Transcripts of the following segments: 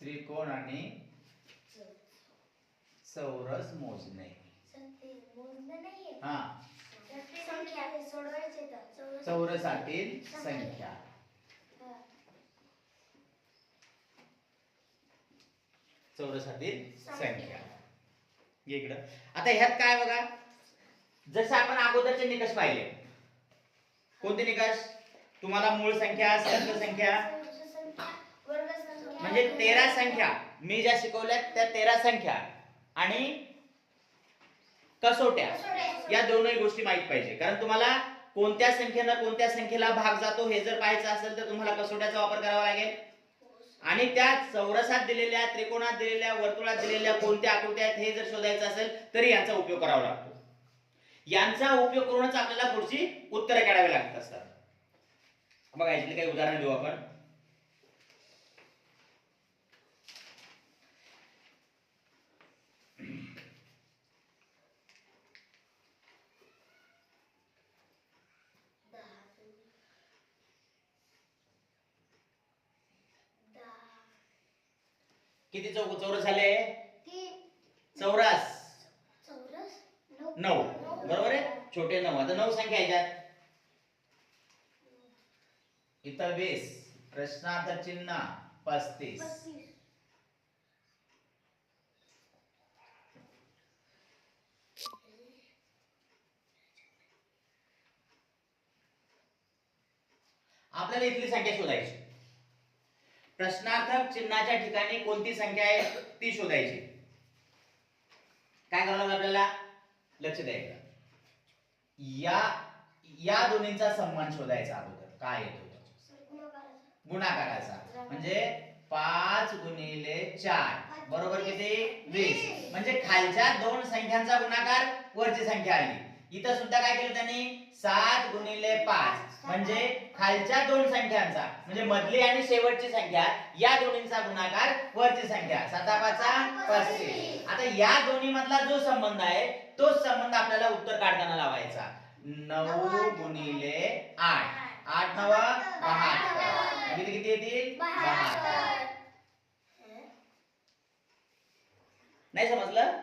त्रिकोण आणि चौरस मोजणे. हा, चौरसातील संख्या. चौरसातील संख्या इकडं. आता ह्यात काय बघा, जसं आपण अगोदरचे निकष पाहिले. कोणते निकष? तुम्हाला मूळ संख्या, संख्या म्हणजे 13 संख्या मी ज्या शिकवल्या त्या 13 संख्या आणि कसोट्या या दोनही गोष्टी माहित पाहिजे. कारण तुम्हाला कोणत्या संख्येनं कोणत्या संख्येला भाग जातो हे जर पाहायचं असेल तर तुम्हाला कसोट्याचा वापर करावा लागेल. आणि त्या चौरसात दिलेल्या, त्रिकोणात दिलेल्या, वर्तुळात दिलेल्या कोणत्या आकृत्या आहेत हे जर शोधायचं असेल तरी यांचा उपयोग करावा लागतो. यांचा उपयोग करूनच आपल्याला पुढची उत्तरे काढावी लागत असतात. बघा याच्यातले काही उदाहरण देऊ आपण. किती चौरस झाले? चौरस 9. बरोबर आहे, छोटे 9. आता 9 संख्या ह्याच्यात. इथं 20, प्रश्नार्थ चिन्ह 35. आपल्याला इथली संख्या शोधायची. प्रश्नार्थक चिन्हाच्या ठिकाणी कोणती संख्या आहे ती शोधायची. काय करावं लागेल आपल्याला? लक्ष द्यायचं. या दोन्हींचा संबंध शोधायचा अगोदर. काय येतो? गुणाकाराचा. म्हणजे 5 गुणिले 4 बरोबर किती? 20. म्हणजे खालच्या दोन संख्यांचा गुणाकार वरची संख्या आली. इथं सुद्धा काय केलं त्यांनी? 7 गुणिले 5 म्हणजे खालच्या दोन संख्यांचा म्हणजे मधली आणि शेवटची संख्या या दोन्हींचा गुणाकार वरची संख्या. 7 5 35. आता या दोन्ही मधला जो संबंध आहे तोच संबंध आपल्याला उत्तर काढताना लावायचा. 9 गुणिले 8. 8 9 72. किती किती येतील? 72. नाही समजलं?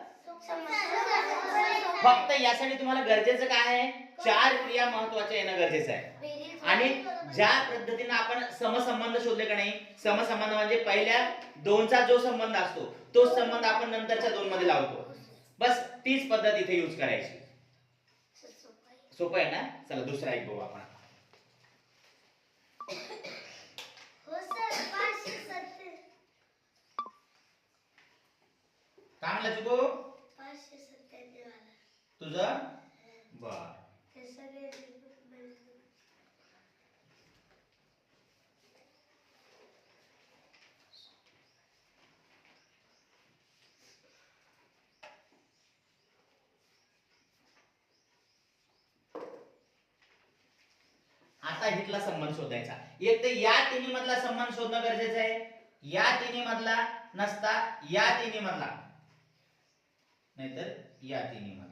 फक्त यासाठी तुम्हाला गरजेचं काय आहे? 4 क्रिया महत्त्वाच्या येणं गरजेचं आहे. आणि ज्या पद्धतीने आपण समसंबंध शोधले का नाही, समसंबंध म्हणजे पहिल्या दोनचा जो संबंध असतो तोच संबंध आपण नंतरच्या दोन मध्ये लावतो. बस तीच पद्धत इथे यूज करायची. सोपं आहे ना? चला दुसरा एक बघू आपण. काय म्हणलं चुकू? 597 तुझं? बर. आता इथला संबंध शोधायचा. एक तर या तिन्ही मधला संबंध शोधणं गरजेचं आहे. या तिन्ही मधला नसता या तिन्ही मधला, नाहीतर या तिन्ही मधला.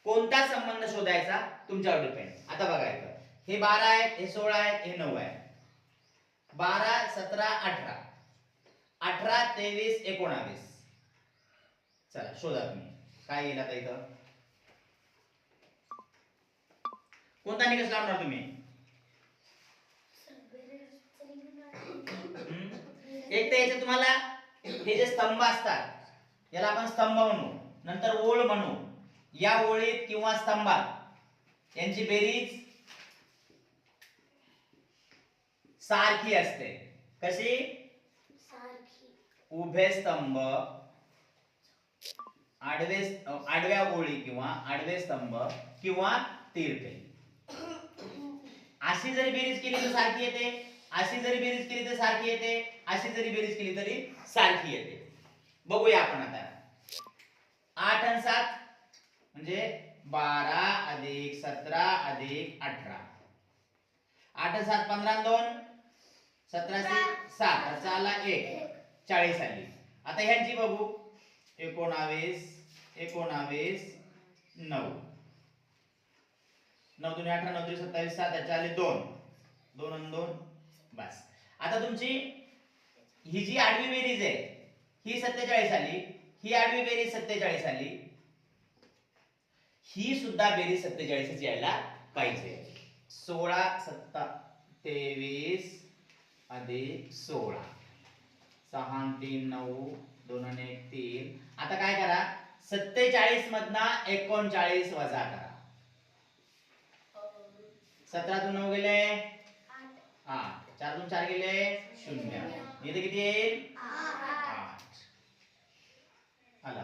कोणता संबंध शोधायचा तुमच्यावर डिपेंड. आता बघा इथं हे 12 आहेत, हे 16 आहेत, हे 9 आहे. 12 17 18 18 23 19. चला शोधा तुम्ही काय येईल. आता इथं कोणता निकष लावणार तुम्ही? एक तर याचे तुम्हाला हे जे स्तंभ असतात याला आपण स्तंभ म्हणू, नंतर ओळ म्हणू. या ओळीत किंवा स्तंभात यांची बेरीज सारखी असते. कशी? सारखी. उभे स्तंभ, आडव्या ओळी किंवा आडवे स्तंभ किंवा तिरपे. अशी जरी बेरीज केली तर सारखी येते, अशी जरी बेरीज केली तर सारखी येते, अशी जरी बेरीज केली तरी सारखी येते. बघूया आपण आता. 8 आणि 7 म्हणजे 12 अधिक 17 अधिक 18. 8 आणि 7 15 आणि 2 17 7 4 1 40 आली. आता ह्यांची बघू. 19 19 9 9 2 18 9 3 27 7 4 2 2 आणि 2 बस. आता तुमची ही जी आडवी बेरीज आहे ही 47 आली, ही आडवी बेरीज 47 आली, ही सुद्धा बेरीज 47 यायला पाहिजे. 16 7 23 अधिक 16 6 3 9 2 आणि 1 3. आता काय करा 47 मधनं 39 वजा करा. 17 तून 9 गेले 8, 4 तून 4 गेले 0. इथे किती येईल 8 आला.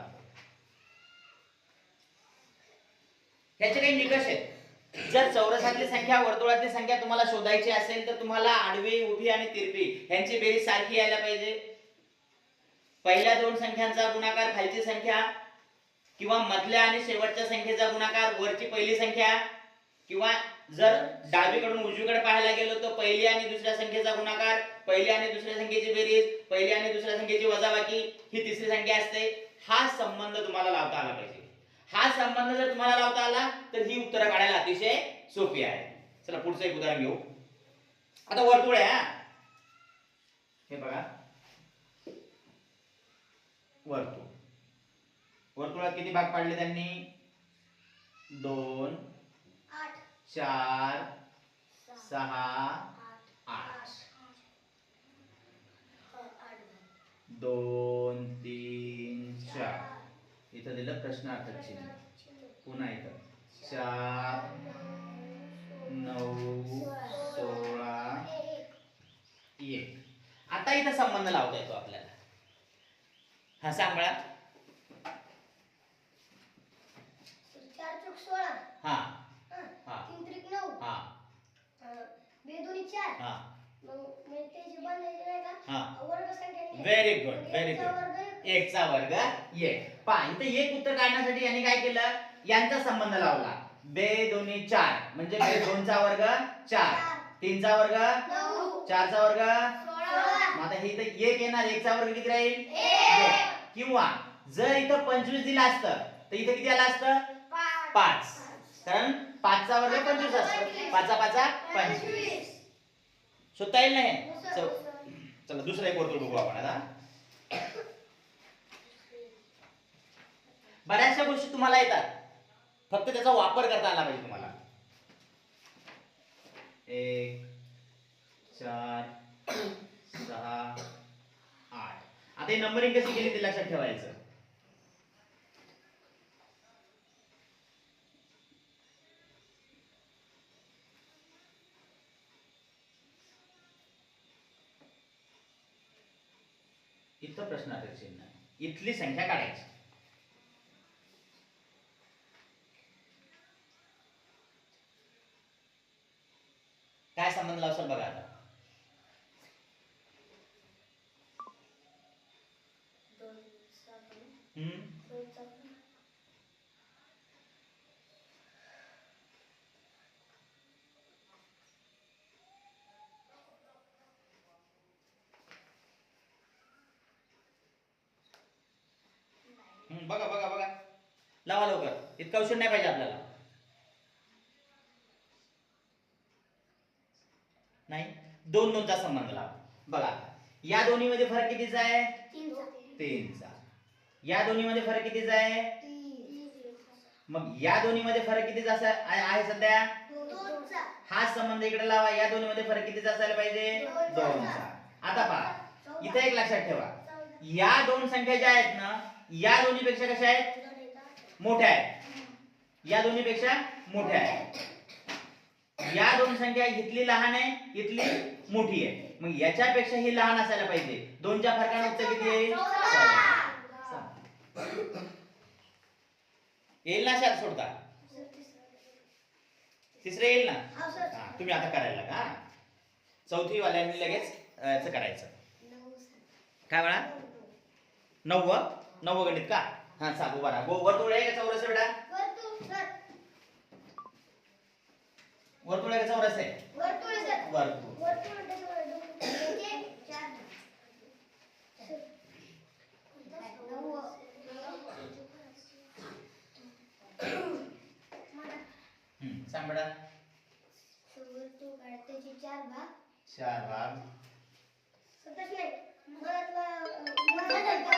ह्याचे काही निकष आहेत. जर चौरसातली संख्या वर्तुळातली संख्या तुम्हाला शोधायची असेल तर तुम्हाला आडवी उभी आणि तिरपी ह्यांची बेरीज सारखी यायला पाहिजे. पहिल्या दोन संख्यांचा गुणाकार खालची संख्या किंवा मधल्या आणि शेवटच्या संख्येचा गुणाकार वरची पहिली संख्या, किंवा जर डावीकडून उजवीकडे पाहायला गेलो तर पहिली आणि दुसऱ्या संख्येचा गुणाकार, पहिली आणि दुसऱ्या संख्येची बेरीज, पहिली आणि दुसऱ्या संख्येची वजाबाकी, ही तिसरी संख्या असते. हा संबंध तुम्हाला लावता आला पाहिजे. हा संबंध जर तुम्हाला लावता आला तर ही उत्तरं काढायला अतिशय सोपी आहे. चला पुढचं एक उदाहरण घेऊ. आता वर्तुळ आहे, हे बघा वर्तुळ. वर्तुळात किती भाग पाडले त्यांनी 2 4 6 8. 2 3 4 इथं दिलं प्रश्नार्थक चिन्ह. पुन्हा इथं 4 9 16 1. आता इथं संबंध लावता येतो आपल्याला. हा सांग बाळा. 4 चौक 16. हा हा 3 त्रिक 9. हा 2 दोन्ही 4. हा मग त्याची बनायची नाही का? हा वर्ग संख्या. Very good very good. 1 चा वर्ग 1. पहा इथे एक उत्तर काढण्यासाठी यांनी काय केलं, यांचा संबंध लावला. 2 दोन्ही 4 म्हणजे 2 चा वर्ग 4, 3 चा वर्ग 9, 4 चा वर्ग 16. मग आता हे इथे 1 येणार, 1 चा वर्ग किती राहील 1. किंवा जर इथं 25 दिला असतं तर इथे किती आलं असतं 5, कारण 5 चा वर्ग 25 असतो. 5 चा 5 25 शोधता येईल नाही. चला दुसरा एक वर्तुळ बघू आपण आता. बऱ्याचशा गोष्टी तुम्हाला येतात, फक्त त्याचा वापर करता आला पाहिजे तुम्हाला. 1 4 6 8. आता ही नंबरिंग कशी केली ते लक्षात ठेवायचं. इथं प्रश्नार्थक चिन्ह, इथली संख्या काढायची. काय संबंध लावसाल बघा आता. 2 7 बघा बघा बघा लावा लवकर, इतका उशीर नाही पाहिजे आपल्याला. नाही 2 2 चा संबंध लावा. बघा या दोन्ही मध्ये फरक कितीचा आहे 3 चा. या दोन्ही मध्ये फरक कितीचा आहे 3. मग या दोन्ही मध्ये फरक कितीचा आहे सध्या 2 चा. हा संबंध इकडे लावा. या दोन्ही मध्ये फरक कितीचा असायला पाहिजे 2 चा. आता पहा इथे एक लक्षात ठेवा, या दोन संख्या ज्या आहेत ना या दोन्ही पेक्षा कशा आहेत मोठ्या आहेत. या दोन्ही पेक्षा मोठ्या आहेत. या दोन संख्या इथली लहान आहे इथली मोठी आहे, मग याच्यापेक्षा ही लहान असायला पाहिजे. 2 च्या फरकाने उत्तर किती येईल येईल ना. शाळेत सोडता तिसरे येईल ना. हा तुम्ही आता करायला लागा. चौथी वाल्यांनी लगेच करायचं. काय म्हणा 9 गणित का. हा सांगू बरा. वर्तुळ आहे का चौरस आहे बेटा. वर्तुळ आहे का चौरस आहे. वर्तुळ. सांग बेटा. वर्तुळ काढायचे 4 भाग. 4 भाग. 27 नाही मधातला